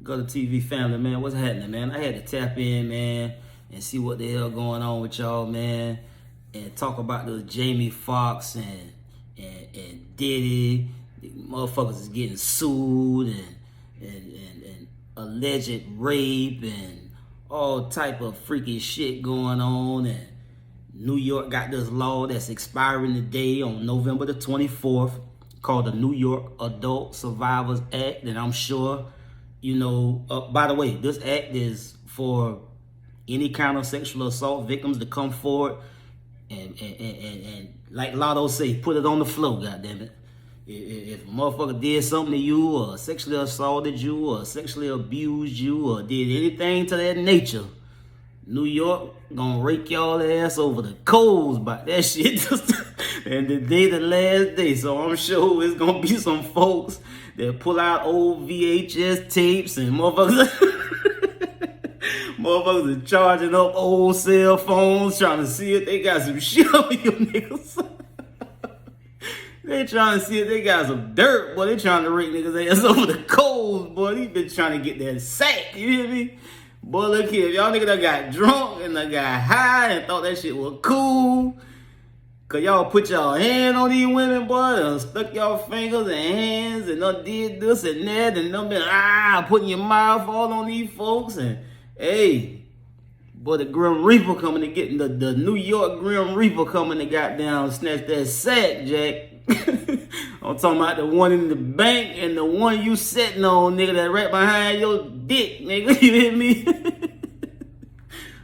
GuddaTV family, man. What's happening, man? I had to tap in, man, and see what the hell going on with y'all, man, and talk about the Jamie Foxx and Diddy. The motherfuckers is getting sued and alleged rape and all type of freaky shit going on. And New York got this law that's expiring today on November the 24th called the New York Adult Survivors Act. And I'm sure, you know, by the way, this act is for any kind of sexual assault victims to come forward and like Lotto say, put it on the floor, goddammit. If a motherfucker did something to you or sexually assaulted you or sexually abused you or did anything to that nature, New York gonna rake y'all ass over the coals about that shit. And today the last day, so I'm sure it's gonna be some folks that pull out old VHS tapes and motherfuckers motherfuckers are charging up old cell phones trying to see if they got some shit on you niggas. They trying to see if they got some dirt, boy. They trying to rake niggas ass over the coals, boy. They been trying to get that sack, you hear me? Boy, look here, if y'all niggas done got drunk and done got high and thought that shit was cool, cause y'all put y'all hand on these women, boy, and stuck y'all fingers and hands and done did this and that and done been putting your mouth all on these folks. And hey, boy, the Grim Reaper coming to get the New York Grim Reaper coming to goddamn snatch that sack, Jack. I'm talking about the one in the bank and the one you sitting on, nigga, that right behind your dick, nigga. You hear me?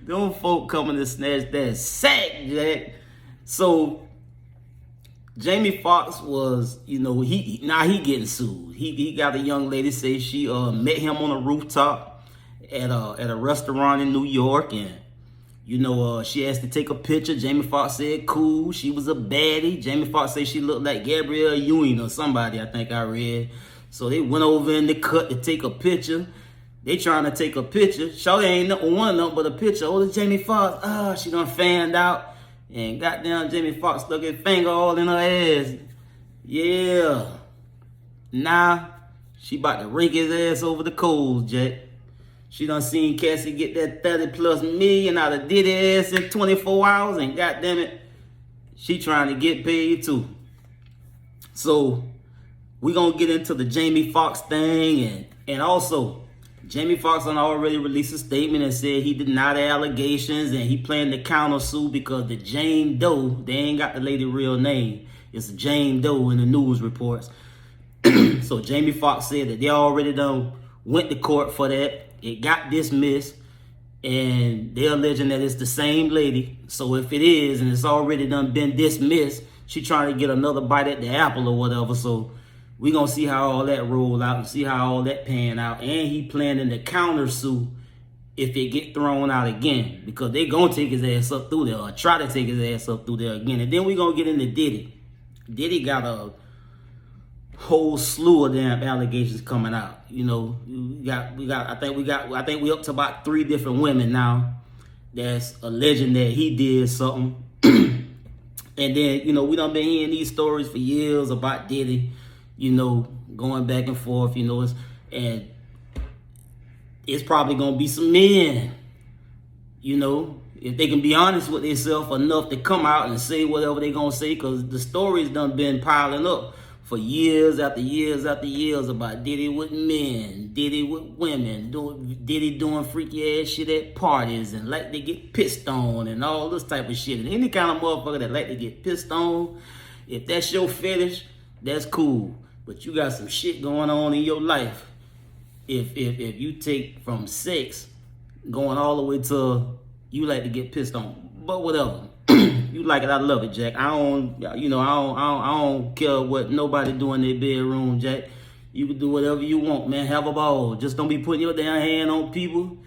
Them folk coming to snatch that sack, Jack. So Jamie Foxx was, you know, he getting sued. He got a young lady say she met him on a rooftop at a restaurant in New York, and you know, she asked to take a picture. Jamie Foxx said cool. She was a baddie. Jamie Foxx said she looked like Gabrielle Union or somebody, I think I read. So they went over in the cut to take a picture. They trying to take a picture. Shawty ain't nothing one nothing but a picture. Oh, it's Jamie Foxx. She done fanned out. And goddamn Jamie Foxx stuck his finger all in her ass. Yeah. Nah, she about to rake his ass over the coals, Jack. She done seen Cassie get that 30+ million out of Diddy ass in 24 hours, and goddamn it, she trying to get paid too. So we gonna get into the Jamie Foxx thing, and also Jamie Foxx done already released a statement and said he denied the allegations and he planned to countersue because the Jane Doe, they ain't got the lady real name. It's Jane Doe in the news reports. So Jamie Foxx said that they already done went to court for that. It got dismissed, and they're alleging that it's the same lady. So if it is, and it's already done been dismissed, she trying to get another bite at the apple or whatever. So we gonna see how all that roll out and see how all that pan out. And he planning to countersue if it get thrown out again, because they gonna take his ass up through there or try to take his ass up through there again. And then we gonna get into Diddy. Diddy got a whole slew of damn allegations coming out. You know, I think we up to about 3 different women now that's alleging that he did something. And then, you know, we done been hearing these stories for years about Diddy, you know, going back and forth, you know, and it's probably gonna be some men, you know, if they can be honest with themselves enough to come out and say whatever they gonna say, because the stories done been piling up for years after years after years about Diddy with men, Diddy with women, Diddy doing freaky ass shit at parties and like to get pissed on and all this type of shit. And any kind of motherfucker that like to get pissed on, if that's your fetish, that's cool. But you got some shit going on in your life. If you take from sex going all the way to you like to get pissed on, but whatever. You like it, I love it, Jack. I don't care what nobody do in their bedroom, Jack. You can do whatever you want, man. Have a ball. Just don't be putting your damn hand on people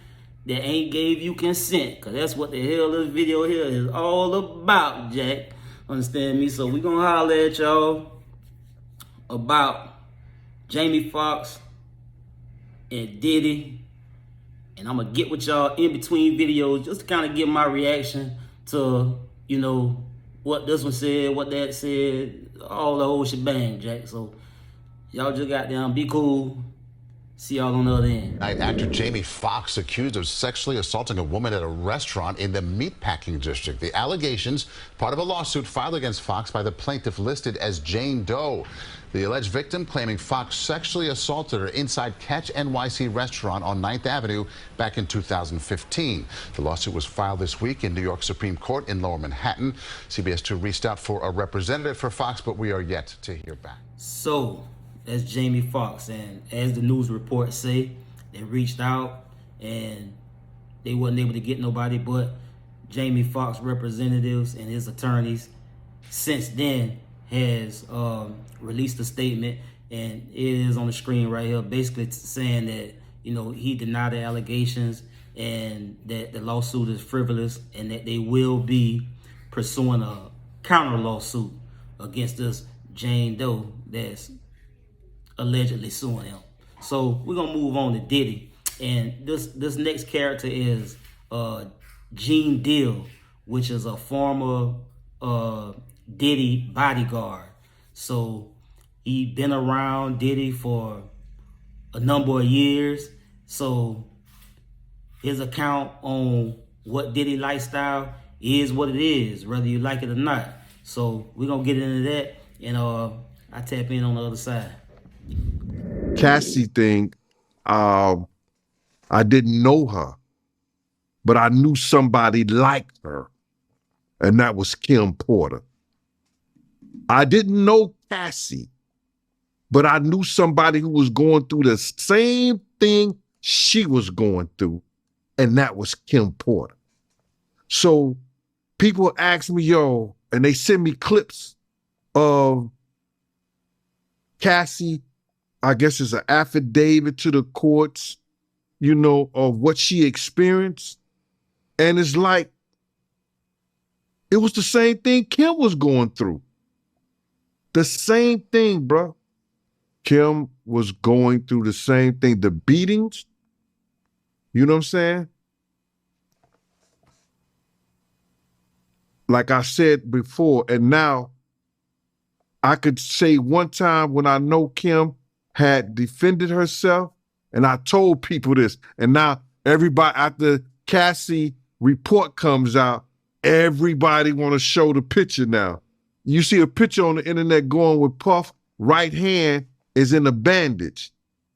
that ain't gave you consent, because that's what the hell this video here is all about, Jack. Understand me? So we gonna holler at y'all about Jamie Foxx and Diddy, and I'm gonna get with y'all in between videos just to kind of give my reaction to, you know, what this one said, what that said, all the whole shebang, Jack. So y'all just goddamn be cool, See y'all on the other end. Actor Jamie Foxx accused of sexually assaulting a woman at a restaurant in the meatpacking district. The allegations, part of a lawsuit filed against Foxx by the plaintiff listed as Jane Doe. The alleged victim claiming Foxx sexually assaulted her inside Catch NYC restaurant on 9th Avenue back in 2015. The lawsuit was filed this week in New York Supreme Court in Lower Manhattan. CBS 2 reached out for a representative for Foxx, but we are yet to hear back. So that's Jamie Foxx, and as the news reports say, they reached out and they wasn't able to get nobody but Jamie Foxx representatives, and his attorneys since then has released a statement, and it is on the screen right here, basically saying that, you know, he denied the allegations and that the lawsuit is frivolous, and that they will be pursuing a counter lawsuit against this Jane Doe that's allegedly suing him. So we're gonna move on to Diddy, and this next character is Gene Deal, which is a former Diddy bodyguard. So he been around Diddy for a number of years. So his account on what Diddy lifestyle is what it is, whether you like it or not. So we're gonna get into that, and I tap in on the other side. Cassie thing, I didn't know her, but I knew somebody like her, and that was Kim Porter. I didn't know Cassie, but I knew somebody who was going through the same thing she was going through, and that was Kim Porter. So people ask me, yo, and they send me clips of Cassie, I guess it's an affidavit to the courts, you know, of what she experienced. And it's like, it was the same thing Kim was going through. The same thing, bro. Kim was going through the same thing. The beatings, you know what I'm saying? Like I said before, and now I could say one time when I know Kim had defended herself, and I told people this, and now everybody, after Cassie report comes out, everybody want to show the picture now. You see a picture on the internet going with Puff, right hand is in a bandage.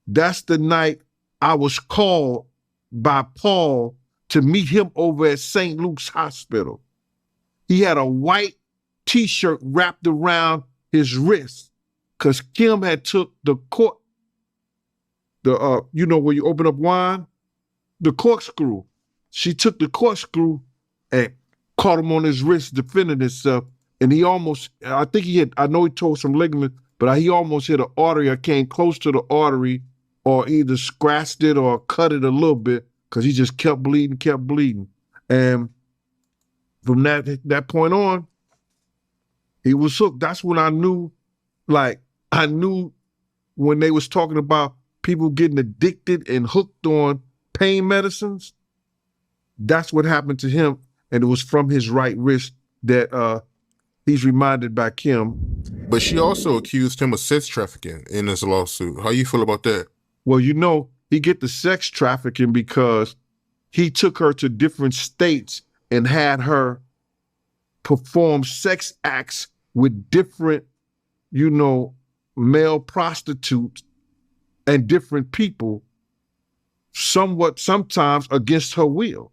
That's the night I was called by Paul to meet him over at St. Luke's Hospital. He had a white t-shirt wrapped around his wrist because Kim had took the cork, you know, where you open up wine, the corkscrew. She took the corkscrew and caught him on his wrist defending himself. And he almost, I think he had, I know he tore some ligament, but he almost hit an artery or came close to the artery, or either scratched it or cut it a little bit, because he just kept bleeding. And from that point on, he was hooked. That's when I knew, I knew when they was talking about people getting addicted and hooked on pain medicines, that's what happened to him. And it was from his right wrist that he's reminded by Kim. But she also accused him of sex trafficking in this lawsuit. How you feel about that? Well, you know, he get the sex trafficking because he took her to different states and had her perform sex acts with different, you know, male prostitutes and different people, sometimes against her will.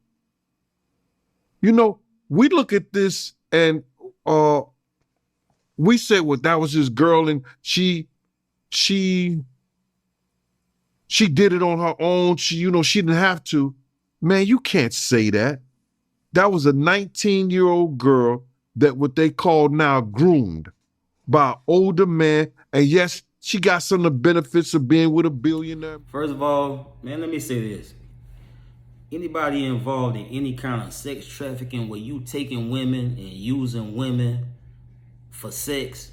You know, we look at this and we say, well, that was his girl and she did it on her own. She didn't have to. Man, you can't say that. That was a 19-year-old girl that what they call now groomed by an older man. And yes, she got some of the benefits of being with a billionaire. First of all, man, let me say this. Anybody involved in any kind of sex trafficking where you taking women and using women for sex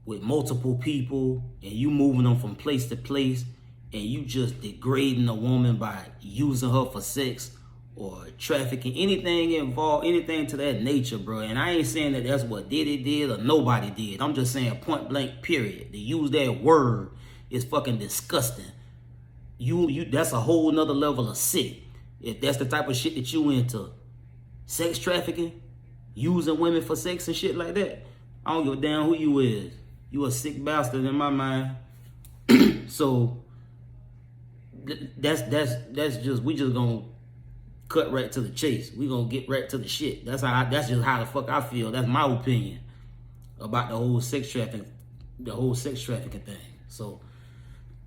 with multiple people and you moving them from place to place and you just degrading a woman by using her for sex or trafficking, anything involved, anything to that nature, bro. And I ain't saying that that's what Diddy did or nobody did. I'm just saying point blank, period. To use that word is fucking disgusting. you that's a whole nother level of sick. If that's the type of shit that you into, sex trafficking, using women for sex and shit like that, I don't give a damn who you is. You a sick bastard in my mind. So that's just, we just gonna cut right to the chase. We gonna get right to the shit. That's just how the fuck I feel. That's my opinion about the whole sex trafficking thing. So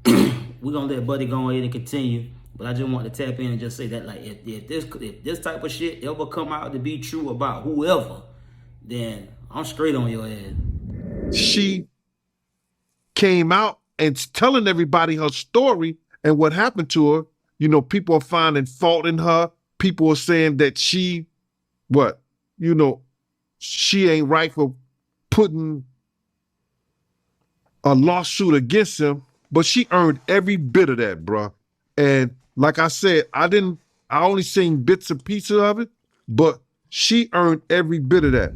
we're gonna let Buddy go ahead and continue. But I just want to tap in and just say that, like, if this type of shit ever come out to be true about whoever, then I'm straight on your ass. She came out and telling everybody her story and what happened to her. You know, people are finding fault in her. People are saying that she ain't right for putting a lawsuit against him, but she earned every bit of that, bruh. And like I said, I only seen bits and pieces of it, but she earned every bit of that.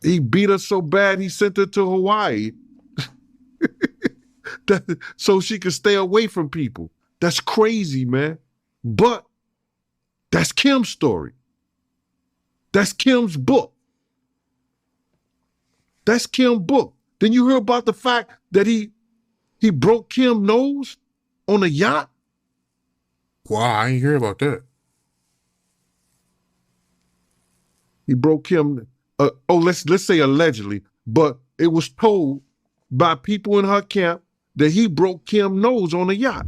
He beat her so bad, he sent her to Hawaii so she could stay away from people. That's crazy, man. But that's Kim's story. That's Kim's book. That's Kim's book. Then you hear about the fact that he broke Kim's nose on a yacht? Wow, I ain't hear about that. He broke Kim, let's say allegedly, but it was told by people in her camp that he broke Kim's nose on a yacht.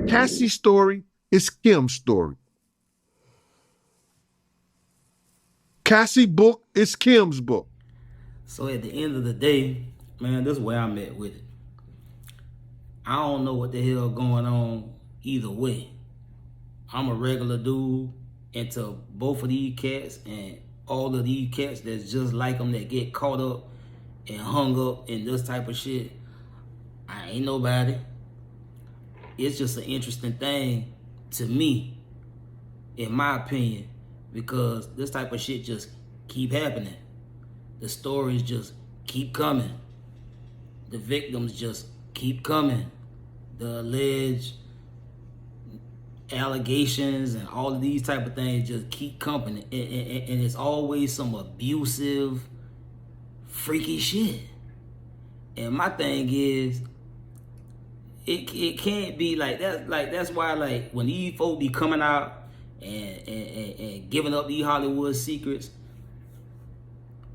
Cassie's story is Kim's story. Cassie's book is Kim's book. So at the end of the day, man, this is where I'm at with it. I don't know what the hell going on either way. I'm a regular dude into both of these cats and all of these cats that's just like them that get caught up and hung up in this type of shit. I ain't nobody. It's just an interesting thing to me, in my opinion, because this type of shit just keep happening. The stories just keep coming. The victims just keep coming. The alleged allegations and all of these type of things just keep coming. And it's always some abusive, freaky shit. And my thing is, it can't be like that. Like, that's why, like, when these folks be coming out and giving up these Hollywood secrets,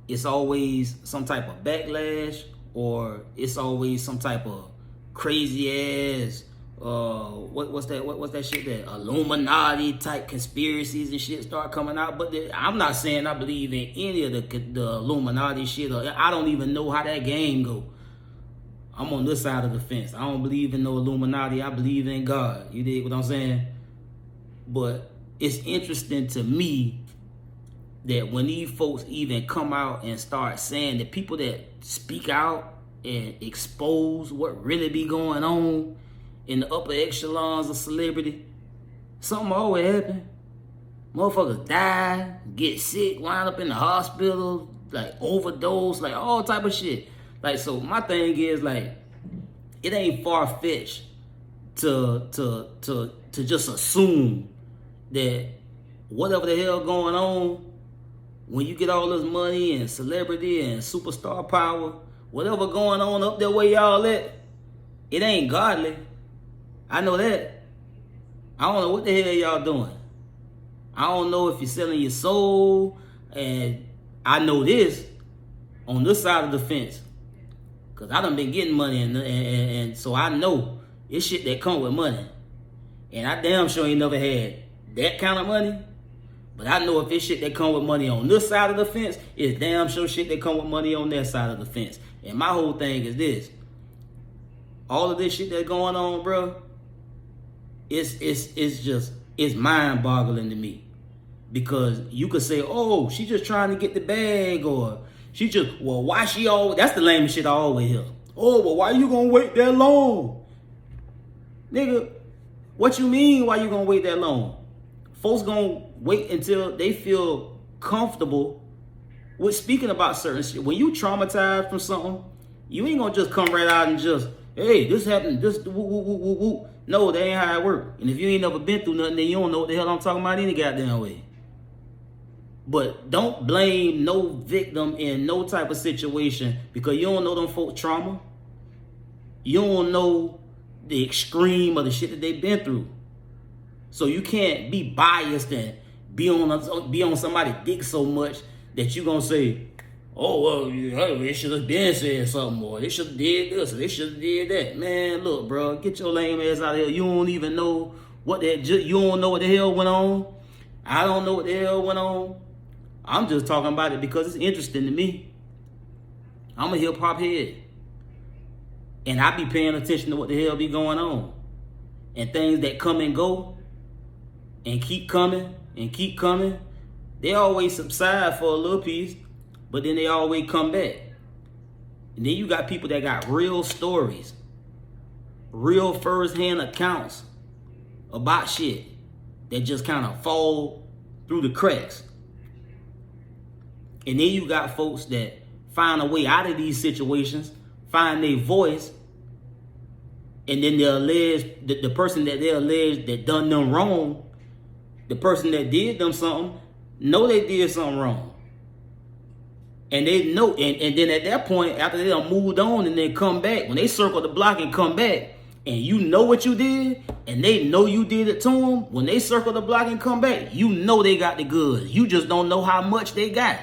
it's always some type of backlash, or it's always some type of crazy ass what's that shit, that Illuminati type conspiracies and shit start coming out. But I'm not saying I believe in any of the Illuminati shit, or I don't even know how that game go. I'm on this side of the fence. I don't believe in no Illuminati. I believe in God. You dig what I'm saying? But it's interesting to me that when these folks even come out and start saying, the people that speak out and expose what really be going on in the upper echelons of celebrity, something always happen. Motherfuckers die, get sick, wind up in the hospital, like overdose, like all type of shit. Like, so my thing is, like, it ain't far-fetched to just assume that whatever the hell going on, when you get all this money and celebrity and superstar power, whatever going on up there where y'all at, it ain't godly. I know that. I don't know what the hell y'all doing. I don't know if you're selling your soul. And I know this on this side of the fence, because I done been getting money, and so I know it's shit that come with money. And I damn sure ain't never had that kind of money. But I know if it's shit that come with money on this side of the fence, it's damn sure shit that come with money on that side of the fence. And my whole thing is this. All of this shit that's going on, bro, it's mind-boggling to me. Because you could say, oh, she just trying to get the bag, or she just, well, why she always, that's the lamest shit I always hear. Oh, well, why you gonna wait that long? Nigga, what you mean why you gonna wait that long? Folks gonna wait until they feel comfortable with speaking about certain shit. When you traumatized from something, you ain't gonna just come right out and just hey, this happened, this woo woo woo woo woo. No, that ain't how it work. And if you ain't never been through nothing, then you don't know what the hell I'm talking about any goddamn way. But don't blame no victim in no type of situation because you don't know them folk trauma. You don't know the extreme of the shit that they've been through. So you can't be biased and be on somebody's dick so much that you gonna say, oh well, they should have been said something more. They should have did this. Or they should have did that. Man, look, bro, get your lame ass out of here. You don't even know you don't know what the hell went on. I don't know what the hell went on. I'm just talking about it because it's interesting to me. I'm a hip hop head. And I be paying attention to what the hell be going on. And things that come and go and keep coming and keep coming, they always subside for a little piece, but then they always come back. And then you got people that got real stories, real first-hand accounts about shit that just kind of fall through the cracks. And then you got folks that find a way out of these situations, find their voice, and then they allege the person that they allege that done them wrong, the person that did them something, know they did something wrong. And they know, and then at that point, after they done moved on and then come back, when they circle the block and come back, and you know what you did, and they know you did it to them, when they circle the block and come back, you know they got the goods. You just don't know how much they got.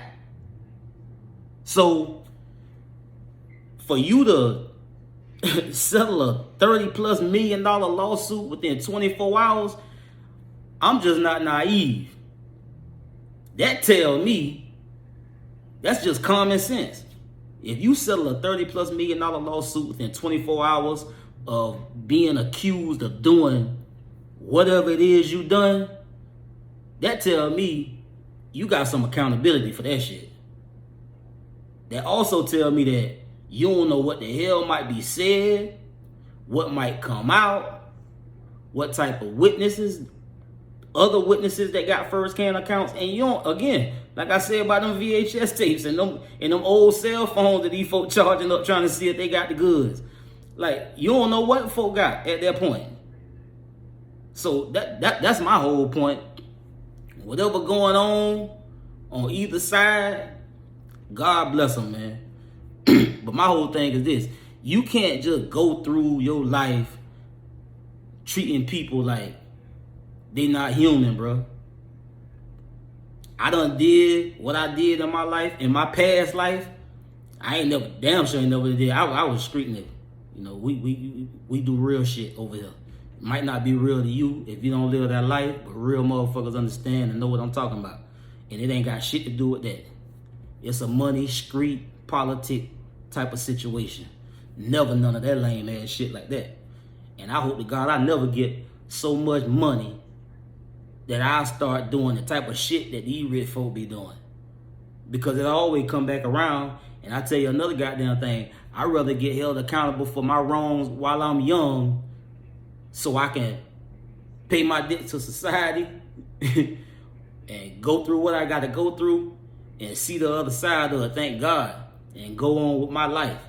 So, for you to settle a $30+ million lawsuit within 24 hours, I'm just not naive. That tell me that's just common sense. If you settle a $30+ million lawsuit within 24 hours of being accused of doing whatever it is you done, that tell me you got some accountability for that shit. That also tell me that you don't know what the hell might be said, what might come out, what type of witnesses, other witnesses that got first-hand accounts, and you don't, again, like I said about them VHS tapes and them old cell phones that these folk charging up trying to see if they got the goods. Like, you don't know what folk got at that point. So that's my whole point. Whatever going on either side, God bless them, man. But my whole thing is this. You can't just go through your life treating people like they not human, bro. I done did what I did in my life, in my past life. I ain't never, damn sure ain't never did. I was a street nigga. You know, we do real shit over here. It might not be real to you if you don't live that life, but real motherfuckers understand and know what I'm talking about. And it ain't got shit to do with that. It's a money, street, politic type of situation. Never none of that lame ass shit like that. And I hope to God I never get so much money that I start doing the type of shit that these rich folk be doing. Because it always come back around. And I tell you another goddamn thing. I'd rather get held accountable for my wrongs while I'm young so I can pay my debt to society and go through what I got to go through and see the other side of it, thank God, and go on with my life.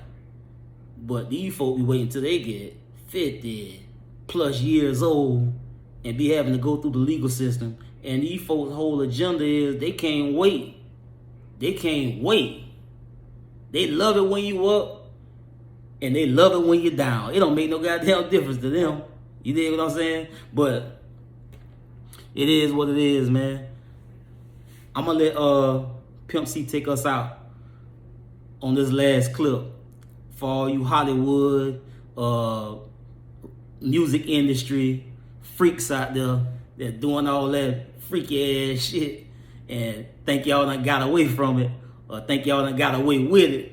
But these folk be waiting till they get 50+ years old and be having to go through the legal system. And these folks' whole agenda is they can't wait. They can't wait. They love it when you up and they love it when you're down. It don't make no goddamn difference to them. You dig what I'm saying? But it is what it is, man. I'm gonna let Pimp C take us out on this last clip for all you Hollywood, music industry freaks out there that doing all that freaky ass shit and think y'all done got away from it or think y'all done got away with it.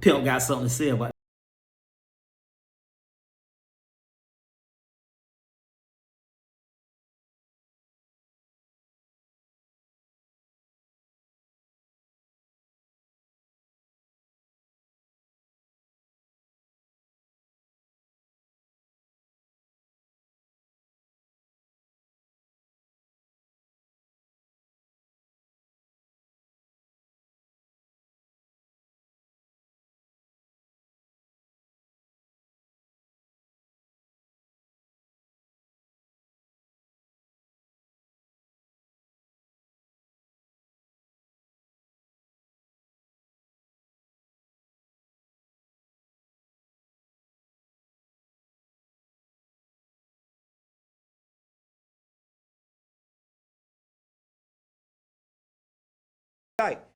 Pimp got something to say about it. Right.